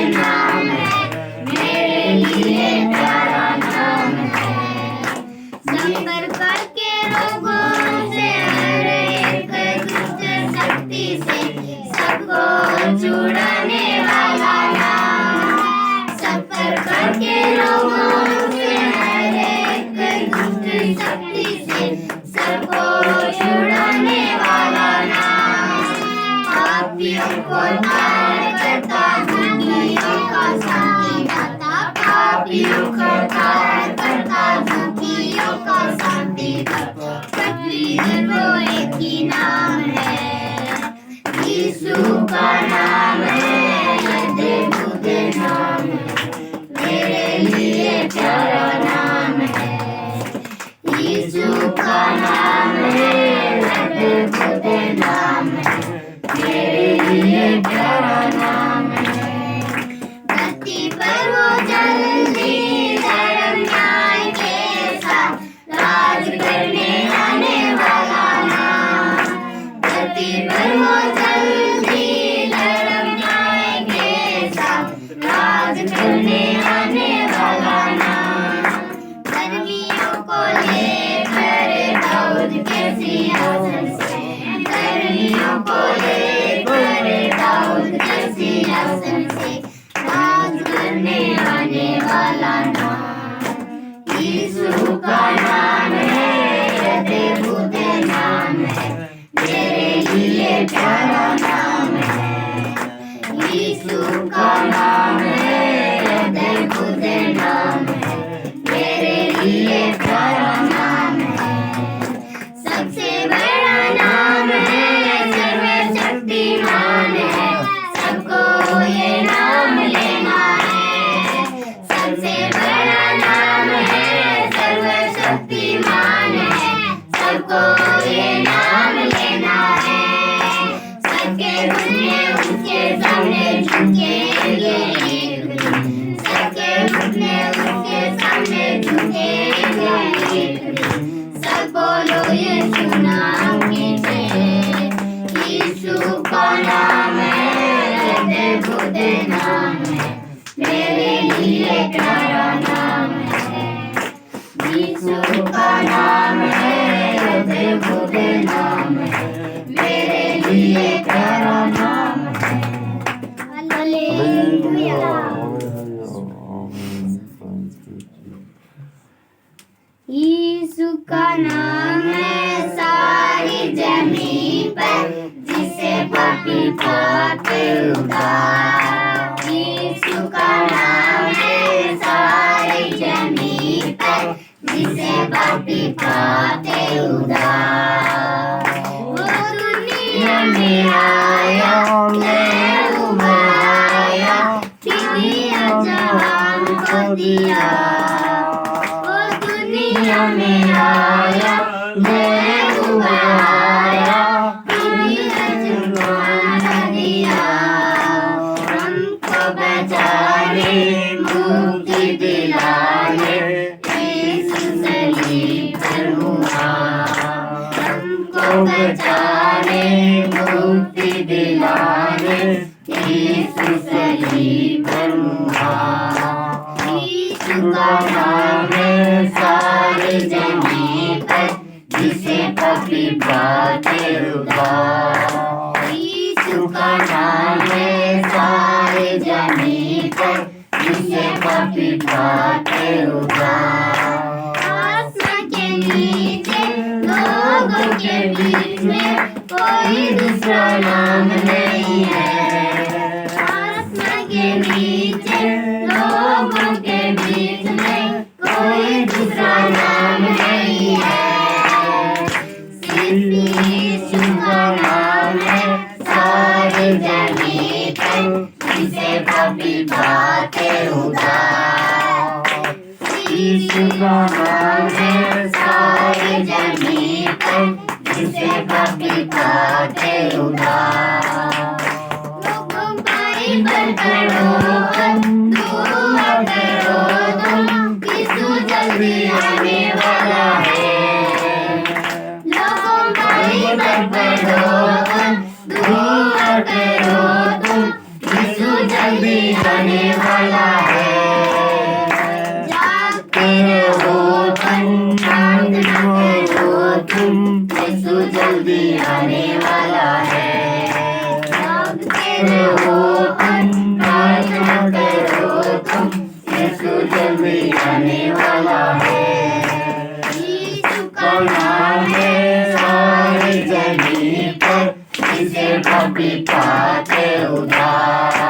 नाम है, मेरे लिए प्यारा नाम है। सब प्रकार के रोगों से, हर एक दुष्ट शक्ति से सबको छुड़ाने वाला नाम। सब प्रकार के रोगों से, हर एक दुष्ट शक्ति से सबको छुड़ाने वाला नाम। पापियों को तार करता, दुखियों का शांति दाता। पापियों को तार करता, दुखियों का शांति दाता। पृथ्वी पर वो एक ही नाम है, यीशु का नाम है, अद्भुत नाम है, मेरे लिए प्यारा नाम है। यीशु का नाम है, अद्भुत नाम है, मेरे लिए प्यारा नाम है। धरती पर वो जल्दी धर्म न्याय के साथ राज करने आने वाला नाम। धरती पर वो जल्दी धर्म न्याय के साथ राज करने आने वाला नाम। धर्मियों को लेकर दाऊद के सिंहासन से, धर्मियों को लेकर दाऊद के सिंहासन से राज करने आने वाला नाम। यीशु का नाम है, अद्भुत नाम है, मेरे लिए प्यारा नाम है। यीशु का नाम है, अद्भुत नाम है, मेरे लिए प्यारा नाम है। सबसे बड़ा नाम है, सर्वशक्तिमान है, सबको ये नाम लेना है। सबसे बड़ा नाम है, सर्वशक्तिमान है, सबको ये नाम लेना है। सबके घुटने उसके सामने झुकेंगे, सबके घुटने उसके सामने झुकेंगे। सब बोलो यीशु नाम की जय। यीशु का नाम है, अद्भुत नाम है, मेरे लिए प्यारा नाम है। यीशु का नाम है, अद्भुत नाम है, मेरे लिए प्यारा नाम है। हालेलुया। यीशु का नाम है सारी जमीन पर, जिसे पापी पाते उद्धार। यीशु का नाम है सारी जमीन पर, जिसे पापी पाते उद्धार। वो दुनिया में आया, लहू आया, फिदिया जहान को दिया। दुनिया में आया, लहू आया, फिदिया जहान दिया। हमको बचाने, मुक्ति दिलाने, यीशु सलीब पर हुआ। हमको बचाने, मुक्ति दिलाने, यीशु सलीब पर हुआ। यीशु का नाम है सारी जमीन पर, जिसे पापी पाते उद्धार। यीशु का नाम है सारी जमीन पर, जिसे पापी पाते उद्धार। आसमान के नीचे लोगों के बीच में कोई दूसरा नाम नहीं है। आसमान के नीचे लोगों के बीच में कोई दूसरा नाम नहीं है। सिर्फ यीशु का नाम है सारी जमीन पर, जिसे पापी पाते उद्धार। यीशु का नाम है सारी जमीन पर, जिसे पापी पाते उद्धार। लोगों बाइबल पढ़ो, दुआ करो तुम, यीशु जल्दी आने वाला है। लोगों बाइबल पढ़ो, दुआ करो तुम, यीशु जल्दी आने वाला है। जागते रहो तुम, प्रार्थना करो तुम, यीशु जल्दी आने वाला है। जागते रहो तुम, प्रार्थना करो तुम, यीशु जल्दी आने वाला है। यीशु का नाम है सारी जमीन पर, जिसे पापी पाते उद्धार।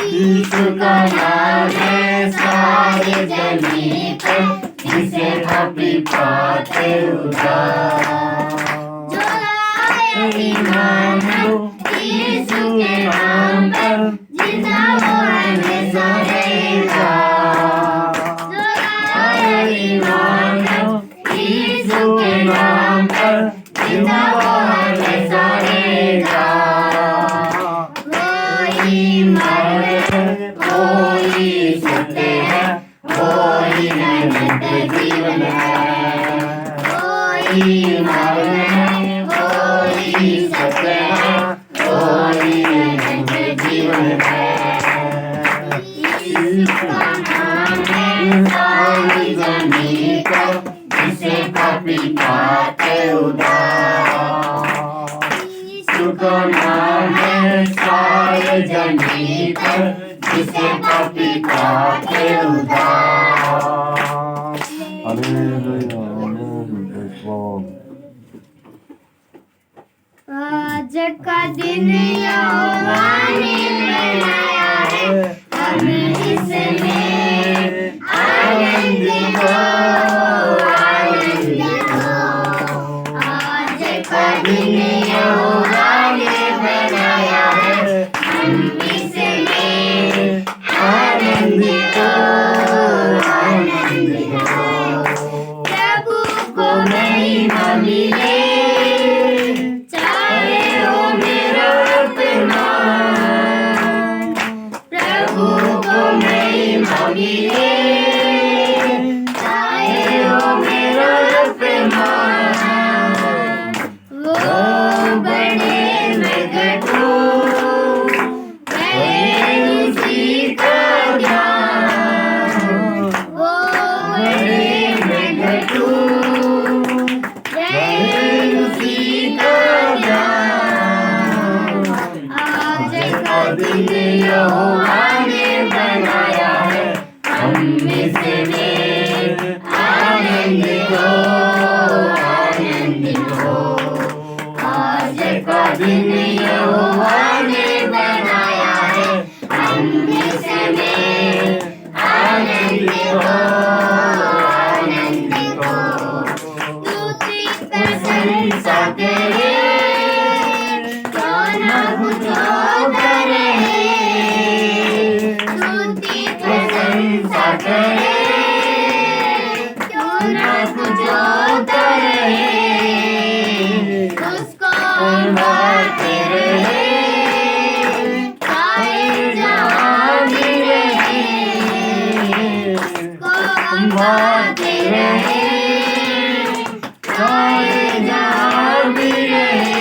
यीशु का नाम है सारी जमीन पर, जिसे पापी पाते उद्धार। जो लाए ईमान यीशु के नाम पर, जिंदा वो हमेशा रहेगा। जो लाए ईमान यीशु के नाम पर, जिंदा वो हमेशा रहेगा। वही मर्द है, वही सत्य है, वही अनंत जीवन है। वही मर्द है, वही सत्य है, वही अनंत जीवन है। यीशु का नाम है सारी जमीन पर, जिसे पापी पाते उद्धार। यीशु का नाम है सारी जमीन पर, जिसे पापी पाते उद्धार। हालेलुया, आमेन, प्रेज़ लॉर्ड। आज का दिन यहोवा ने बनाया है, हम इसमें आनंदित हो, आनंदित हो। आज का दिन यहोवा ने बनाया है, हम इसमें आनंदित हो, आनंदित हो। प्रभु को महिमा मिले, चाहे हो मेरा अपमान। प्रभु को महिमा मिले, चाहे हो मेरा अपमान। वो बड़े मैं घटूं, मैं उसी का ध्यान। वो बड़े मैं घटूं, मैं उसी का ध्यान। आज का दिन यहोवा ने बनाया है, हम इसमें आनंदित हो, आनंदित हो। आज का दिन यहोवा ने बनाया है, हम इसमें आनंदित हो, आनंदित हो। स्तुति प्रशंसा करे, क्यों न कुछ होता रहे। स्तुति प्रशंसा करे, क्यों न कुछ होता रहे। उसको गाते रहे, चाहे जहाँ भी रहे। उसको गाते रहे, चाहे जहाँ भी रहे।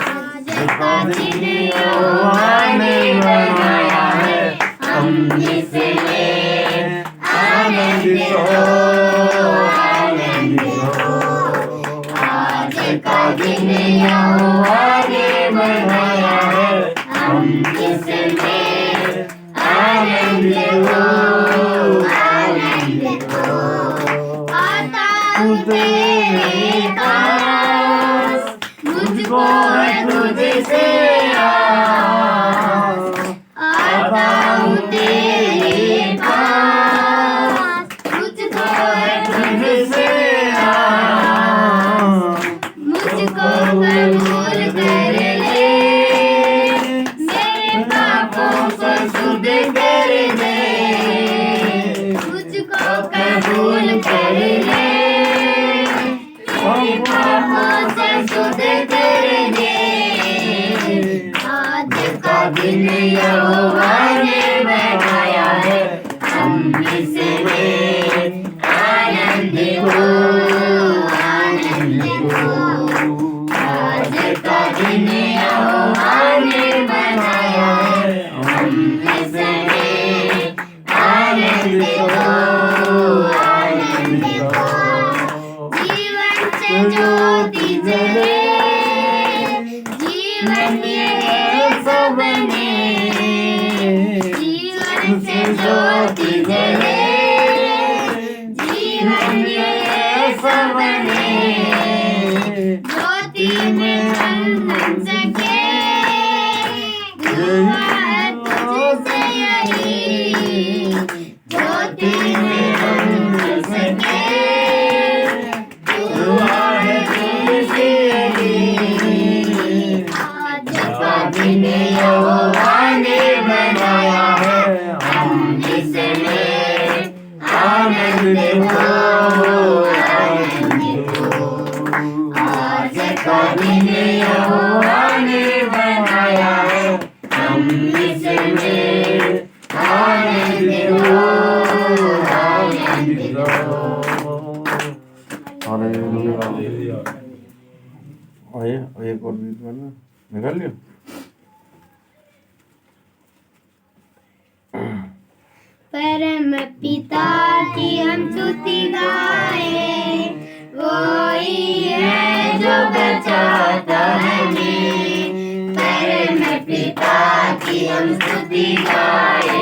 आज का दिन यहोवा ने बनाया है, हम इसमें आनंदित हो, आनंदित हो। आज का दिन यहोवा ने बनाया है, हम इसमें आनंदित हो, आनंदित हो। आता हूँ तेरे पास, मुझको है तुझसे आस। आता हूँ तेरे पास, मुझको है तुझसे आस। मुझको कबूल कर ले, मेरे पापों को शुद्ध कर दे। मुझको कबूल कर ले, मेरे पापों से शुद्ध कर दे। आज का दिन यहोवा ने बनाया है, हम इसमें आनंदित हो, आनंदित हो। आज का दिन यहोवा ने बनाया है, ज्योति जले जीवन ये सब बने ज्योति में बन सके दुआ तुझसे यही ज्योति में बन सके दुआ है तुझसे यही आज का दिन यहोवा ने बनाया है हम इसमें आनंद हो आज का दिन यहोवा ने बनाया है हम इसमें आनंद हो हालेलुया। आइए एक और गीत गाना निकाल लियो। परम पिता की हम स्तुति गाए वो ही है जो बचाता हमें परम पिता की हम स्तुति गाए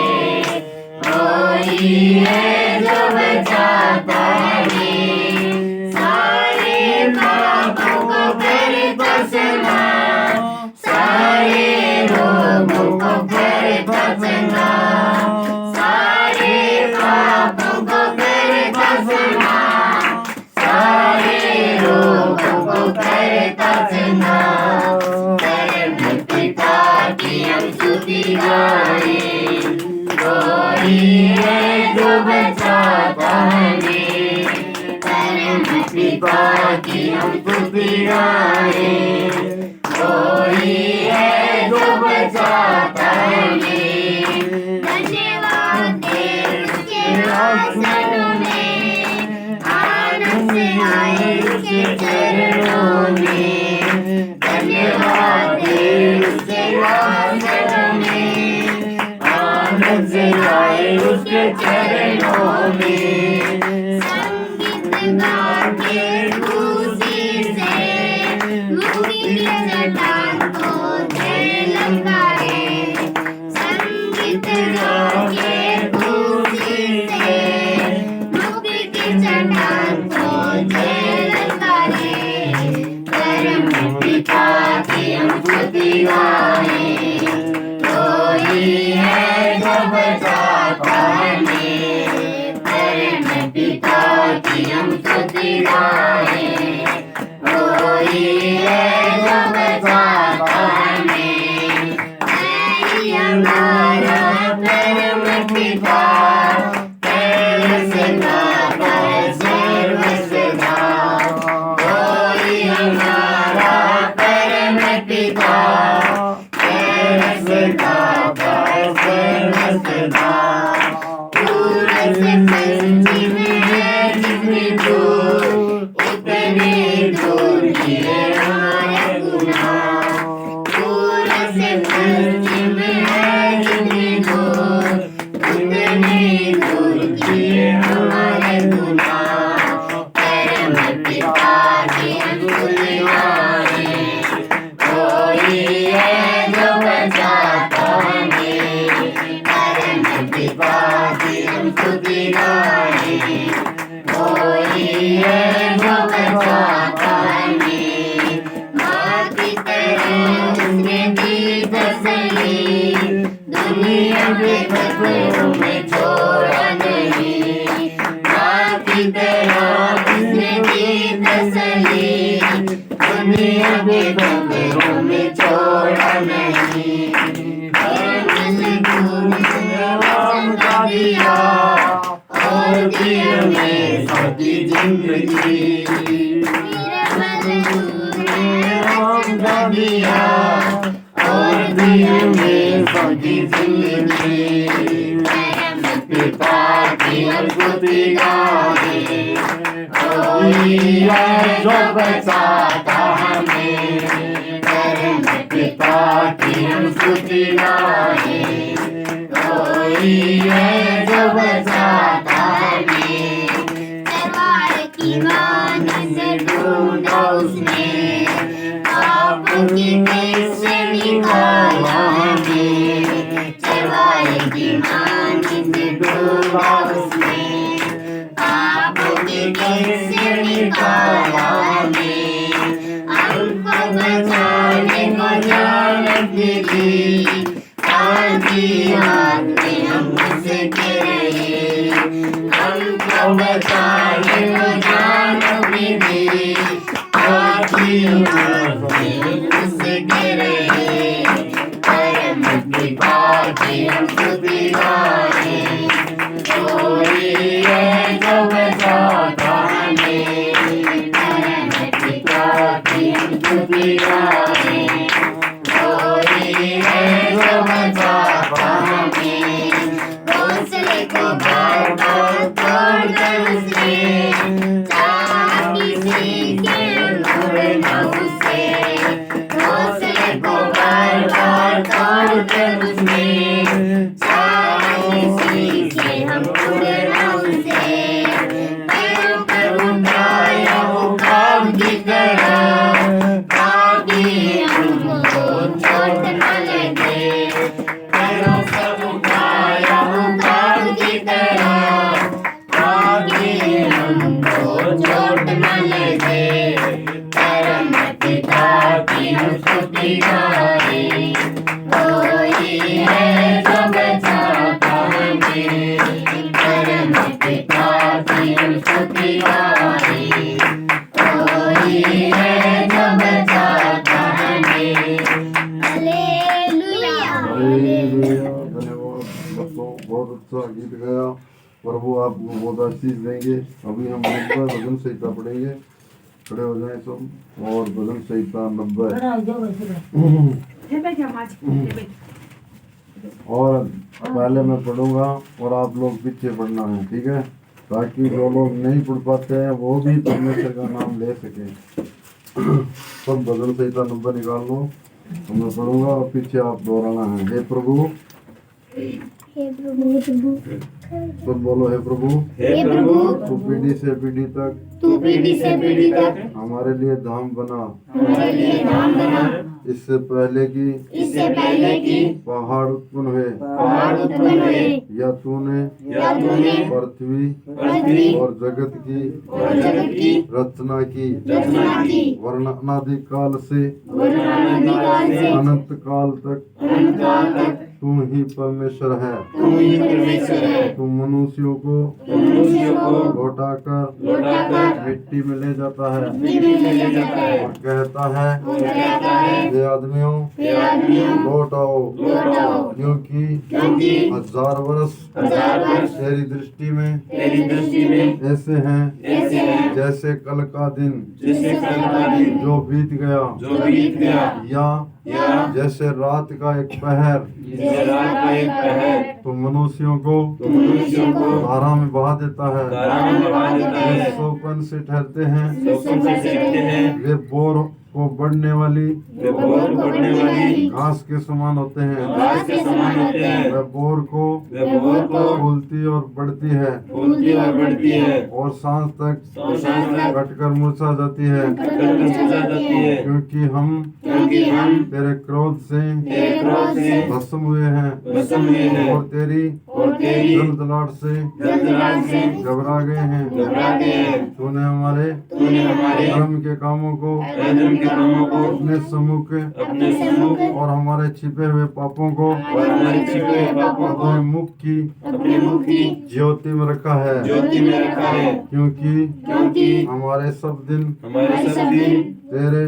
वो ही है जो बचाता हमें सारे पापों को करता क्षमा सारे रोगों को करता चंगा सारे पापों को करता क्षमा सारे रोगों को करता चंगा परम पिता की हम स्तुति गाए कोई है जो बचाता हमें परम पिता की हम स्तुति गाए कोई है जो बचाता हमें धन्यवाद दे उसके आसनों में आनंद से आए उसके चरणों में धन्यवाद दे उसके आसनों में आनंद से आए उसके चरणों में संगीत गा के खुशी से मुक्ति की चट्टान को जय लंकारे संगीत गा के खुशी से मुक्ति की चट्टान को जय लंकारे परम पिता की हम स्तुति गाए कोई है जो बचाता हमें परम पिता की हम स्तुति गाए कोई है जो बचाता हमें ऐ हमारा परम पिता तेरे से गाता है सर्वसदा कोई हमारा परम पिता तेरे से गाता है सर्वसदा दूर से पश्चिम है जितनी दूर उतने दूर ही है हमारे गुनाह दूर से पश्चिम है जितनी दूर उतने दूर ही है हमारे गुनाह परम पिता की हम स्तुति गाए कोई है जो बचाता हमें परम पिता की हम स्तुति गाए कोई है जो बचाता हमें माँ की तरह उसने दी तसल्ली दुनिया के खतरों में छोड़ा नहीं माँ की तरह उसने दी तसल्ली दुनिया के खतरों में छोड़ा नहीं दिया और दिया में सती जिंदगी दिया और दिया में सती जिंदगी पिता की हम स्तुति गाए कोई है जो बचाता हमें परम पिता की हम स्तुति गाए कोई है जो बचाता हमें तलवार की बान से ढूंढा उसने पापों की तेज से निकाला हमें तलवार की बान से आपकी याद में हम उसके रहे, हमको बचाए वो जान अपनी दी, आपकी याद में हम उसके रहे, परम पिता की हम स्तुति गाए, कोई है जो बचाता हमें, परम पिता की हम स्तुति गाए, कोई है जो बचाता हमें, हौसले को बार बार तोड़कर उसने, चाहा किसी के मुड़ना उसे, हौसले को बार बार तोड़कर उसने, चाहा किसी के हम मुड़ना उसे, पैरों पर उठाया वो काम की तरह, ताकि हमको चोट न लगे, पैरों पर उठाया वो काम की तरह, ताकि हमको चोट न लगे, परम पिता की हम स्तुति गाए, कोई है जो बचाता हमें, परम पिता की हम स्तुति गाए, कोई है जो बचाता हमें। हालेलुया। हालेलुया, धन्यवाद बच्चों, बहुत अच्छा गीत गाया। प्रभु आपको बहुत आशीष देंगे। अभी हम 90 भजन संहिता पढ़ेंगे। खड़े हो जाएं सब और भजन संहिता 90। और पहले मैं पढ़ूंगा और आप लोग पीछे पढ़ना है, ठीक है, ताकि जो लोग नहीं पढ़ पाते हैं वो भी परमेश्वर का नाम ले सके। सब भजन संहिता 90 निकाल लो, तो मैं पढ़ूंगा और पीछे आप दोहराना है। हे प्रभु, हे प्रभु, हे प्रभु, सब बोलो, हे प्रभु, हे प्रभु, तू पीढ़ी से पीढ़ी तक, तू पीढ़ी से पीढ़ी तक हमारे लिए धाम बना, हमारे लिए नाम बना, इससे पहले की पहाड़ उत्पन्न हुए, पहाड़ उत्पन्न हुए, या तूने पृथ्वी और जगत की रचना की, वरना अनादि काल से अनंत काल तक तू ही परमेश्वर है। तू मनुष्यों को लौटाकर मिट्टी में ले जाता है और कहता है, हे आदमियों लौट आओ, क्योंकि 1000 वर्ष तेरी दृष्टि में ऐसे हैं जैसे कल का दिन जो बीत गया, या जैसे रात का एक पहर तो मनुष्यों को धारा में बहा देता है। वे सोपन से ठहरते हैं, वे बोर को बढ़ने वाली घास के समान होते हैं। वह बोर को फूलती और बढ़ती है और सांस तक कटकर मुरझा जाती है, क्योंकि हम तेरे क्रोध से भस्म हुए हैं और तेरी जलजलाहट से घबरा गए हैं। तूने हमारे धर्म के कामों को अपने सम्मुख और हमारे छिपे हुए पापों को अपने मुख की ज्योति में रखा है, क्योंकि हमारे सब दिन तेरे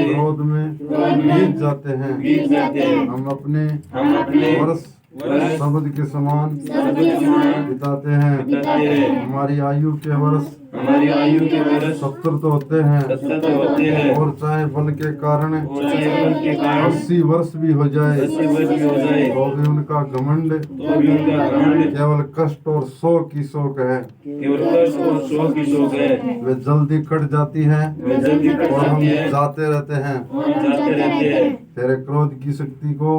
क्रोध में बीत जाते हैं। हम अपने वर्ष शब्द के समान बिताते हैं। हमारी आयु के वर्ष 70 तो होते हैं, और चाहे बल के कारण 80 वर्ष भी हो जाए तो भी उनका घमंड केवल कष्ट और शोक की शोक है। वे जल्दी कट जाती है और हम जाते रहते हैं। तेरे क्रोध की शक्ति को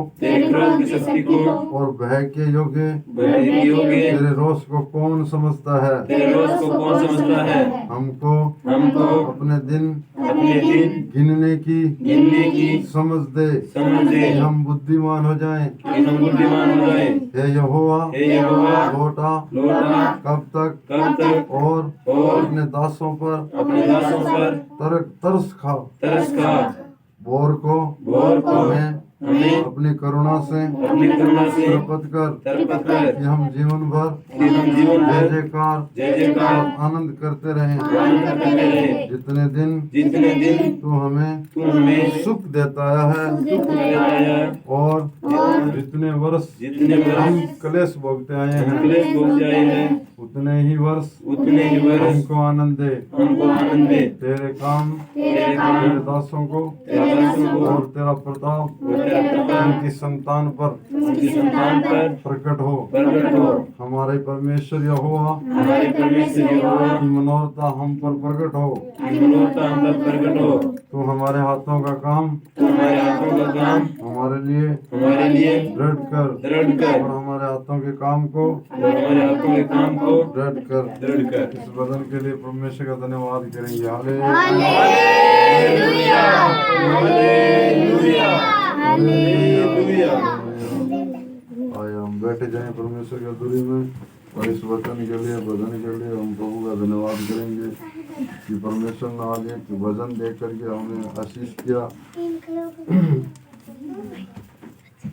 और भय के योग्य तेरे रोष को कौन समझता है। हमको अपने दिन गिनने की समझ दे कि हम बुद्धिमान हो जाएं। हे यहोवा लौटा कब तक और अपने दासों पर तरस खा। बोर को हमें हमें अपनी करुणा से अपनी करुणा से प्रकट कर कि हम जीवन भर जय जयकार जय जयकार और आनंद करते रहें। आनंद करते रहे। जितने दिन तू हमें सुख देता है सुख देता है और जितने वर्ष वर्ष हम क्लेश भोगते आए हैं क्लेश भोगते आए हैं उतने ही वर्ष हमको आनंद दे। तेरे काम तेरे दासों को और तेरा प्रताप उनकी संतान पर प्रकट हो। हमारे परमेश्वर यहोवा की मनोरथा हम पर प्रकट हो। तू हमारे हाथों का काम हमारे लिए दृढ़ कर और हमारे हाथों के काम को दृढ़ कर। इस वचन के लिए परमेश्वर का धन्यवाद करेंगे। आइए हम बैठे जाएं परमेश्वर की हज़ूरी में और इस वचन के लिए भजन के लिए हम प्रभु का धन्यवाद करेंगे कि परमेश्वर ने आज एक भजन दे करके हमें आशीष किया।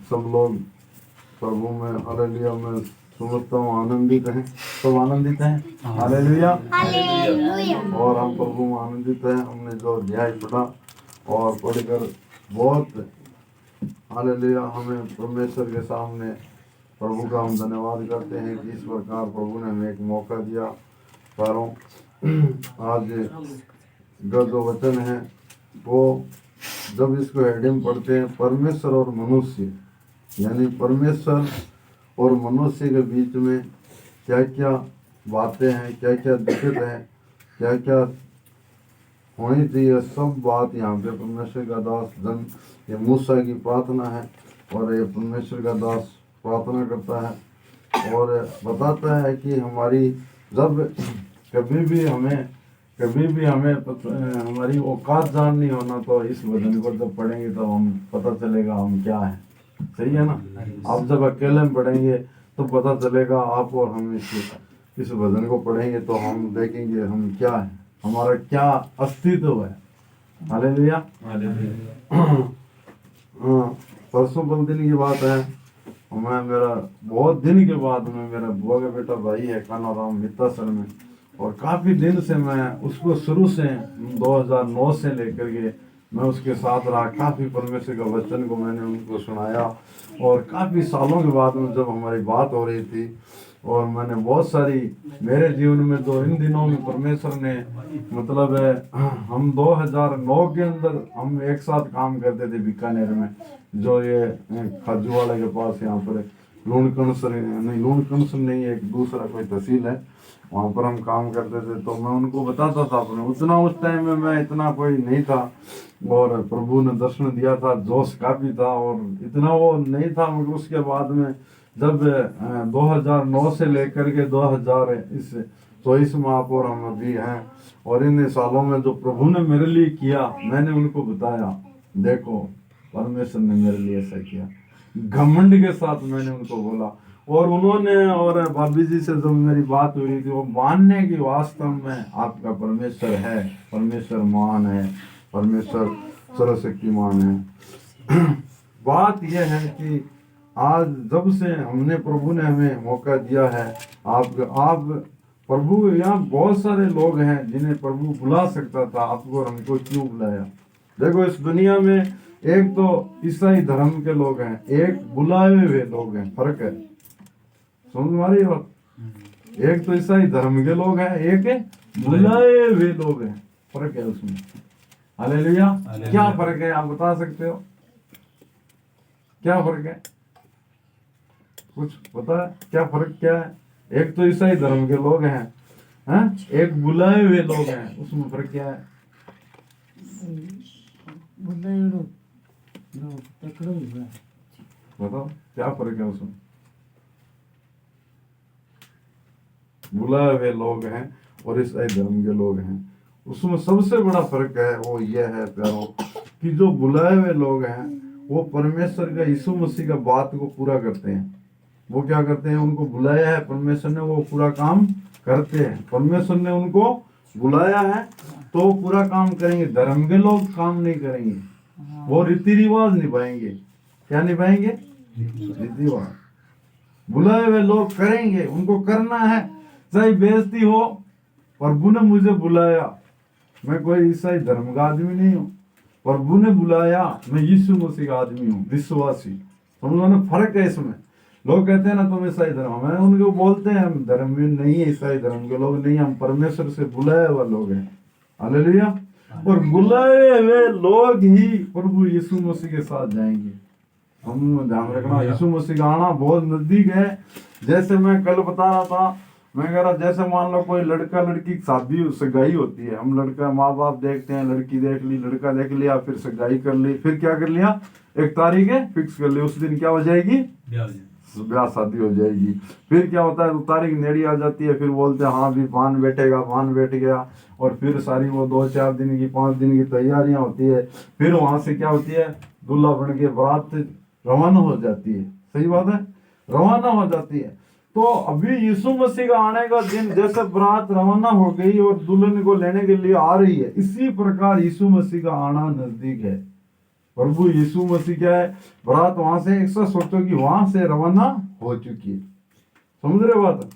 सब लोग प्रभु में हालेलुया में समझता हूँ आनंदित हैं। सब आनंदित हैं हालेलुया। और हम प्रभु में आनंदित हैं। हमने जो अध्याय पढ़ा और पढ़कर बहुत हालेलुया हमें परमेश्वर के सामने प्रभु का हम धन्यवाद करते हैं कि इस प्रकार प्रभु ने हमें एक मौका दिया। पारों आज जो वचन है वो जब इसको हेडिंग पढ़ते हैं परमेश्वर और मनुष्य, यानी परमेश्वर और मनुष्य के बीच में क्या क्या बातें हैं, क्या क्या दिक्कत है, क्या क्या होनी चाहिए, सब बात यहाँ पे परमेश्वर का दास जन ये मूसा की प्रार्थना है और ये परमेश्वर का दास प्रार्थना करता है और बताता है कि हमारी जब कभी भी हमें हमारी औकात जाननी होना तो इस वचन को जब पढ़ेंगे तो हम पता चलेगा हम क्या है। सही है ना। आप जब अकेले में पढ़ेंगे तो पता चलेगा आप और हम इस वचन को पढ़ेंगे तो हम देखेंगे हम क्या है, हमारा क्या अस्तित्व है। हालेलुया। परसों बल दिन की बात है, मैं मेरा बहुत दिन के बाद में मेरा बुआ का बेटा भाई है कानाराम वित्तासर में और काफ़ी दिन से मैं उसको शुरू से 2009 से लेकर के मैं उसके साथ रहा। काफ़ी परमेश्वर का वचन को मैंने उनको सुनाया और काफ़ी सालों के बाद में जब हमारी बात हो रही थी और मैंने बहुत सारी मेरे जीवन में जो इन दिनों में परमेश्वर ने मतलब हम 2009 के अंदर हम एक साथ काम करते थे बीकानेर में, जो ये खजूवाड़ा के पास यहाँ पर लूणकणसर नहीं एक दूसरा कोई तहसील है, वहाँ पर हम काम करते थे। तो मैं उनको बताता था अपने उतना उस टाइम में मैं इतना कोई नहीं था और प्रभु ने दर्शन दिया था, जोश काफ़ी था और इतना वो नहीं था। मगर उसके बाद में जब 2009 से लेकर के 2024 में आप और हम अभी हैं और इन सालों में जो प्रभु ने मेरे लिए किया मैंने उनको बताया, देखो परमेश्वर ने मेरे लिए ऐसा किया। घमंड के साथ मैंने उनको बोला और उन्होंने और भाभी जी से जब मेरी बात हुई थी वो मानने की वास्तव में आपका परमेश्वर है, परमेश्वर महान है, परमेश्वर सर्वशक्तिमान है। बात यह है कि आज जब से हमने प्रभु ने हमें मौका दिया है, आप प्रभु यहाँ बहुत सारे लोग हैं जिन्हें प्रभु बुला सकता था, आपको और हमको क्यों बुलाया। देखो इस दुनिया में एक तो ईसाई धर्म के लोग हैं, एक बुलाए हुए लोग हैं, फर्क है। समझ मारी बात। एक तो ईसाई धर्म के लोग हैं, एक बुलाए हुए लोग हैं, फर्क है उसमें। हालेलुया। क्या फर्क है आप बता सकते हो, क्या फर्क है? कुछ पता है क्या फर्क क्या है? एक तो ईसाई धर्म के लोग हैं, एक बुलाए हुए लोग हैं, उसमें फर्क क्या है? बताओ क्या फर्क है उसमें? बुलाए हुए लोग हैं और ईसाई धर्म के लोग हैं, उसमें सबसे बड़ा फर्क है वो ये है प्यारों कि जो बुलाए हुए लोग हैं वो परमेश्वर का यीशु मसीह का बात को पूरा करते हैं। वो क्या करते हैं? उनको बुलाया है परमेश्वर ने, वो पूरा काम करते हैं। परमेश्वर ने उनको बुलाया है तो पूरा काम करेंगे। धर्म के लोग काम नहीं करेंगे, वो रीति रिवाज निभाएंगे। क्या निभाएंगे? रीतिवाद। बुलाए हुए लोग करेंगे, उनको करना है, चाहे बेइज्जती हो। प्रभु ने मुझे बुलाया, मैं कोई ईसाई धर्म का आदमी नहीं हूँ, प्रभु ने बुलाया, मैं यीशु मसीह का आदमी हूँ, विश्वासी। समझो ना, फर्क है इसमें। लोग कहते हैं ना तुम ईसाई धर्म में, उनको बोलते हैं हम धर्म में नहीं है, ईसाई धर्म के लोग नहीं, हम परमेश्वर से बुलाए हुए लोग हैं। हालेलुया। और बुलाए हुए लोग ही प्रभु यीशु मसीह के साथ जाएंगे। हम ध्यान रखना, यीशु मसीह का आना बहुत नजदीक है। जैसे मैं कल बता रहा था, मैं कह रहा जैसे मान लो कोई लड़का लड़की की शादी सगाई होती है, हम लड़का माँ बाप देखते हैं, लड़की देख ली, लड़का देख लिया, फिर सगाई कर ली, फिर क्या कर लिया, एक तारीख है फिक्स कर ली, उस दिन क्या हो जाएगी, ब्याह शादी हो जाएगी। फिर क्या होता है, तारीख नेड़ी आ जाती है, फिर बोलते हैं हाँ भी पान बैठेगा, पान बैठ गया, और फिर सारी वो 2-4 दिन की 5 दिन की तैयारियां होती है। फिर वहां से क्या होती है, दूल्हा बन के बारात रवाना हो जाती है। सही बात है, रवाना हो जाती है। तो अभी यीशु मसीह का आने का दिन, जैसे बारात रवाना हो गई और दुल्हन को लेने के लिए आ रही है, इसी प्रकार यीशु मसीह का आना नजदीक है। प्रभु यीशु मसीह क्या है, बारात वहां से 100 की वहां से रवाना हो चुकी है। समझ रहे बात?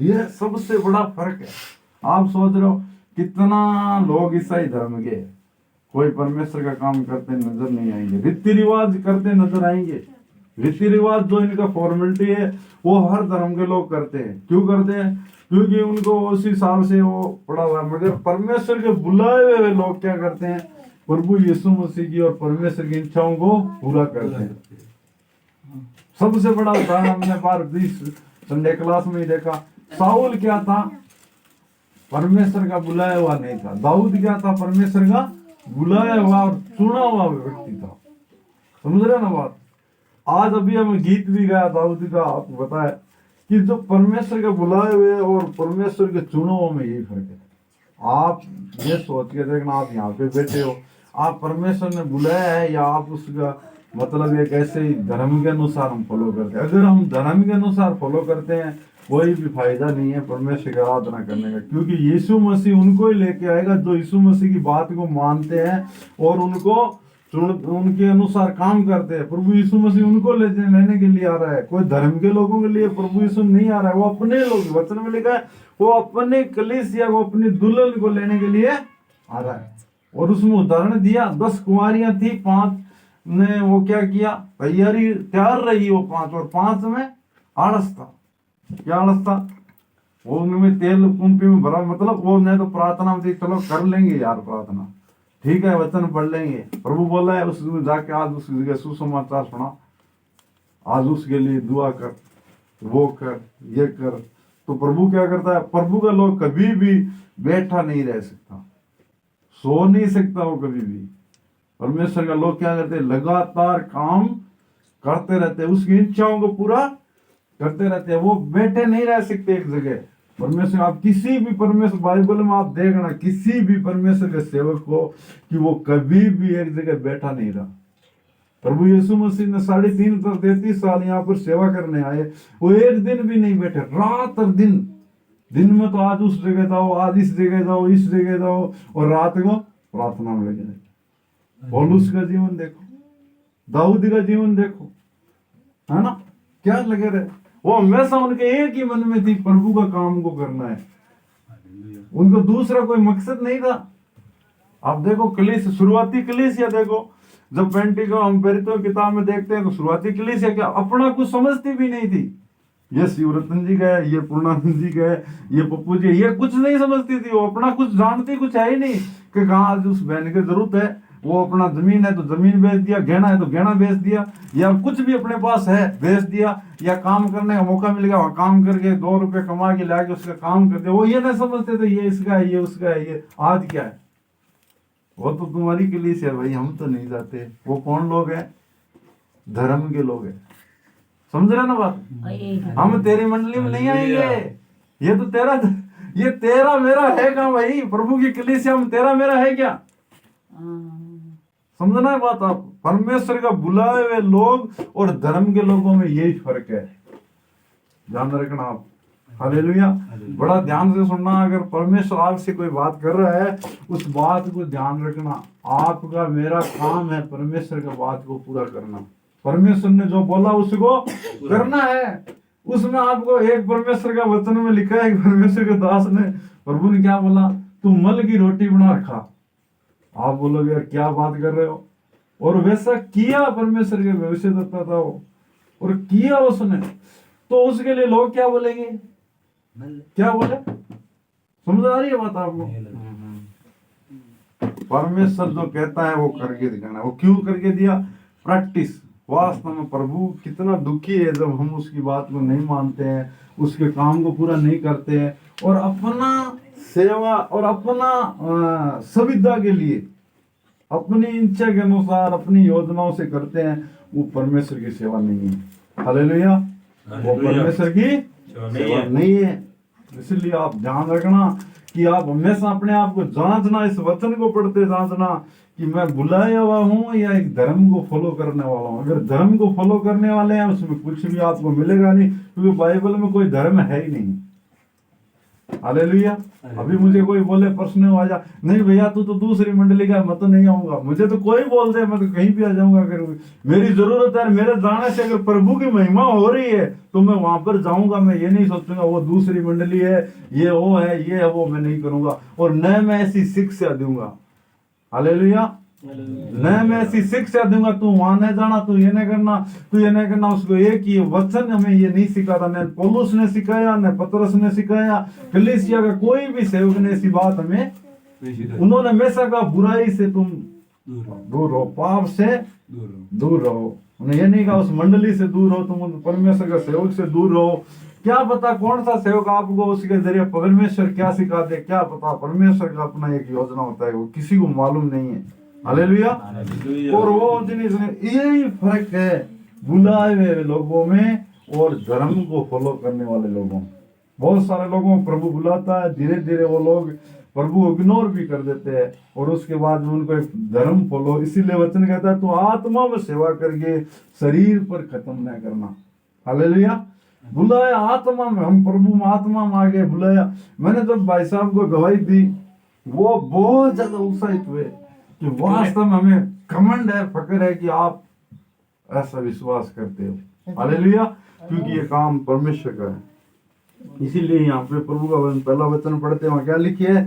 ये सबसे बड़ा फर्क है। आप सोच रहे हो कितना लोग ईसाई धर्म के कोई परमेश्वर का काम करते नजर नहीं आएंगे, रीति रिवाज करते नजर आएंगे। रीति रिवाज जो इनका फॉर्मेलिटी है वो हर धर्म के लोग करते हैं। क्यों करते हैं? क्योंकि उनको उस हिसाब से वो पड़ा हुआ है। मगर परमेश्वर के बुलाए हुए लोग क्या करते हैं, प्रभु यीशु मसीह की और परमेश्वर की इच्छाओं को पूरा करते हैं। सबसे बड़ा उदाहरण हमने बार 20 संडे क्लास में ही देखा। साउल क्या था, परमेश्वर का बुलाया हुआ नहीं था। दाऊद क्या था, परमेश्वर का बुलाया हुआ और चुना हुआ व्यक्ति था। समझ रहे ना बात? आज अभी हमें गीत भी गाया दाऊद का, आपको बताया कि जो परमेश्वर के बुलाए हुए और परमेश्वर के चुने हुए में यही फर्क है। आप ये सोच के देखना, आप यहाँ पे बैठे हो, आप परमेश्वर ने बुलाया है या आप उसका मतलब एक ऐसे ही धर्म के अनुसार हम फॉलो करते हैं। अगर हम धर्म के अनुसार फॉलो करते हैं कोई भी फायदा नहीं है परमेश्वर की आराधना करने का, क्योंकि यीशु मसीह उनको ही लेके आएगा जो यीशु मसीह की बात को मानते हैं और उनको उनके अनुसार काम करते हैं। प्रभु यीशु मसीह उनको लेने के लिए आ रहा है, कोई धर्म के लोगों के लिए प्रभु यीशु नहीं आ रहा है। वो अपने लोग, वचन में लिखा है, वो अपने कलीसिया को, अपनी दुल्हन को लेने के लिए आ रहा है। और उसमें उदाहरण दिया, 10 कुंवारियां थी, 5 ने वो क्या किया, तैयारी तैयार रही वो 5, और 5 में आलस था। क्या आलस था? वो उनमें तेल कुंपी में भरा, मतलब वो नहीं तो प्रार्थना में थी, चलो कर लेंगे यार प्रार्थना, ठीक है वचन पढ़ लेंगे। प्रभु बोला है उसमें जाके आज उस जगह सुसमाचार सुना, आज उसके लिए दुआ कर, वो कर, ये कर। तो प्रभु क्या करता है, प्रभु का लोग कभी भी बैठा नहीं रह सकता, सो नहीं सकता वो कभी भी। परमेश्वर का लोग क्या करते हैं, लगातार काम करते रहते हैं, उसकी इच्छाओं को पूरा करते रहते हैं। वो बैठे नहीं रह सकते एक जगह। परमेश्वर, आप किसी भी परमेश्वर, बाइबल में आप देखना किसी भी परमेश्वर के सेवक को कि वो कभी भी एक जगह बैठा नहीं रहा। प्रभु यीशु मसीह ने 33 साल यहाँ पर सेवा करने आए, वो एक दिन भी नहीं बैठे, रात और दिन। दिन में तो आज उस जगह जाओ, आज इस जगह जाओ, इस जगह जाओ, और रात को प्रार्थना में लगे रहे। पौलुस का जीवन देखो, दाऊद का जीवन देखो, है ना, क्या लगे रहे। वो हमेशा उनके एक ही मन में थी, प्रभु का काम को करना है। उनको दूसरा कोई मकसद नहीं था। आप देखो कलीसिया, शुरुआती कलीसिया देखो, जब पेंटिको हम पेरितो किताब में देखते हैं तो शुरुआती कलीसिया क्या अपना कुछ समझती भी नहीं थी। ये शिवरतन जी का है, ये पूर्णानंद जी का है, ये पप्पू जी, ये कुछ नहीं समझती थी। वो अपना कुछ जानती कुछ है ही नहीं कि कहाँ आज उस बहन की जरूरत है। वो अपना जमीन है तो जमीन बेच दिया, गहना है तो गहना बेच दिया, या कुछ भी अपने पास है बेच दिया, या काम करने का मौका मिल गया वहां काम करके 2 रुपए कमा के लाके उसका काम करते। वो ये नहीं समझते थे ये इसका है, ये उसका है, ये आज क्या है। वो तो तुम्हारी कलीसिया है भाई, हम तो नहीं जाते। वो कौन लोग हैं? धर्म के लोग हैं। समझ रहे ना बात? हम तेरी मंडली में नहीं आएंगे, ये तो ये तेरा मेरा है क्या भाई? प्रभु की कलीसिया में तेरा मेरा है क्या? समझना है बात आप। परमेश्वर का बुलाए हुए लोग और धर्म के लोगों में यही फर्क है, ध्यान रखना आप। हालेलुया। बड़ा ध्यान से सुनना, अगर परमेश्वर आपसे कोई बात कर रहा है उस बात को ध्यान रखना। आपका मेरा काम है परमेश्वर की बात को पूरा करना। परमेश्वर ने जो बोला उसको करना है। उसमें आपको एक परमेश्वर का वचन में लिखा है, परमेश्वर के दास ने, प्रभु ने क्या बोला, तू मल की रोटी बना रखा। आप बोलोगे यार क्या बात कर रहे हो, और वैसा किया परमेश्वर के भविष्यद्वक्ता था वो, और किया उसने, तो उसके लिए लोग क्या बोलेंगे, क्या बोले, समझ आ रही है बात आपको? परमेश्वर जो कहता है वो करके दिखाना। वो क्यों करके दिया? प्रैक्टिस। वास्तव में प्रभु कितना दुखी है जब हम उसकी बात को नहीं मानते हैं, उसके काम को पूरा नहीं करते हैं, और अपना सेवा और अपना सुविधा के लिए अपनी इच्छा के अनुसार अपनी योजनाओं से करते हैं। वो परमेश्वर की सेवा नहीं है। हालेलुया। वो परमेश्वर की सेवा नहीं है। इसलिए आप ध्यान रखना कि आप हमेशा अपने आप को जांचना, इस वचन को पढ़ते जांचना कि मैं बुलाया हुआ हूँ या एक धर्म को फॉलो करने वाला हूँ। अगर धर्म को फॉलो करने वाले हैं उसमें कुछ भी आपको मिलेगा नहीं, क्योंकि बाइबल में कोई धर्म है ही नहीं। हालेलुया। अभी मुझे कोई बोले प्रश्न हो आ जा, नहीं भैया तू तो दूसरी मंडली का, मैं तो नहीं आऊंगा। मुझे तो कोई बोल दे, मैं तो कहीं भी आ जाऊंगा। अगर मेरी जरूरत है, मेरे जाने से अगर प्रभु की महिमा हो रही है तो मैं वहां पर जाऊंगा। मैं ये नहीं सोचूंगा वो दूसरी मंडली है, ये वो है, ये है वो, मैं नहीं करूंगा। और न मैं ऐसी शिक्षा दूंगा। हालेलुया। न मैं ऐसी शिक्षा दूंगा, तू वहां नहीं जाना, तू ये नहीं करना, तू ये नहीं करना। उसको एक ही वचन हमें ये नहीं सिखाता, न पौलुस ने सिखाया, न पतरस ने सिखाया, कलीसिया का कोई भी सेवक ने ऐसी बात हमें। उन्होंने हमेशा कहा बुराई से तुम दूर रहो, पाप से दूर रहो। उन्हें ये नहीं कहा उस मंडली से दूर रहो, तुम परमेश्वर का सेवक से दूर रहो। क्या पता कौन सा सेवक आपको उसके जरिए परमेश्वर क्या सिखा दे, क्या पता। परमेश्वर का अपना एक योजना होता है, वो किसी को मालूम नहीं है। हालेलुया। और वो जिन्हें यही फर्क है बुलाए हुए लोगों में और धर्म को फॉलो करने वाले लोगों में। बहुत सारे लोगों को प्रभु बुलाता है, धीरे धीरे वो लोग प्रभु इग्नोर भी कर देते हैं, और उसके बाद उनको एक धर्म फॉलो। इसीलिए वचन कहता है तो आत्मा में सेवा करके शरीर पर खत्म न करना। हालेलुया। बुलाया आत्मा में, हम प्रभु में आत्मा में आगे बुलाया। मैंने जब भाई साहब को गवाही दी, वो बहुत ज्यादा उत्साहित हुए कि वास्तव में हमें कमंड है, फक्र है कि आप ऐसा विश्वास करते हो। हालेलुया। क्योंकि ये काम परमेश्वर का है। इसीलिए यहाँ पे प्रभु का पहला वचन पढ़ते वहां क्या लिखी है,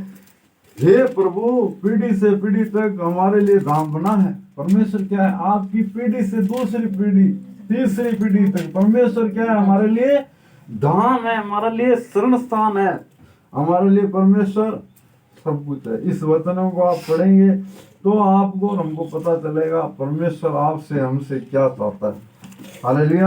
हे प्रभु पीढ़ी से पीढ़ी तक हमारे लिए धाम बना है। परमेश्वर क्या है, आपकी पीढ़ी से दूसरी पीढ़ी, तीसरी पीढ़ी तक परमेश्वर क्या है, हमारे लिए धाम है, हमारे लिए शरण स्थान है, हमारे लिए परमेश्वर सब कुछ है। इस वचनों को आप पढ़ेंगे तो आपको और हमको पता चलेगा परमेश्वर आपसे हमसे क्या चाहता है। हालेलुया।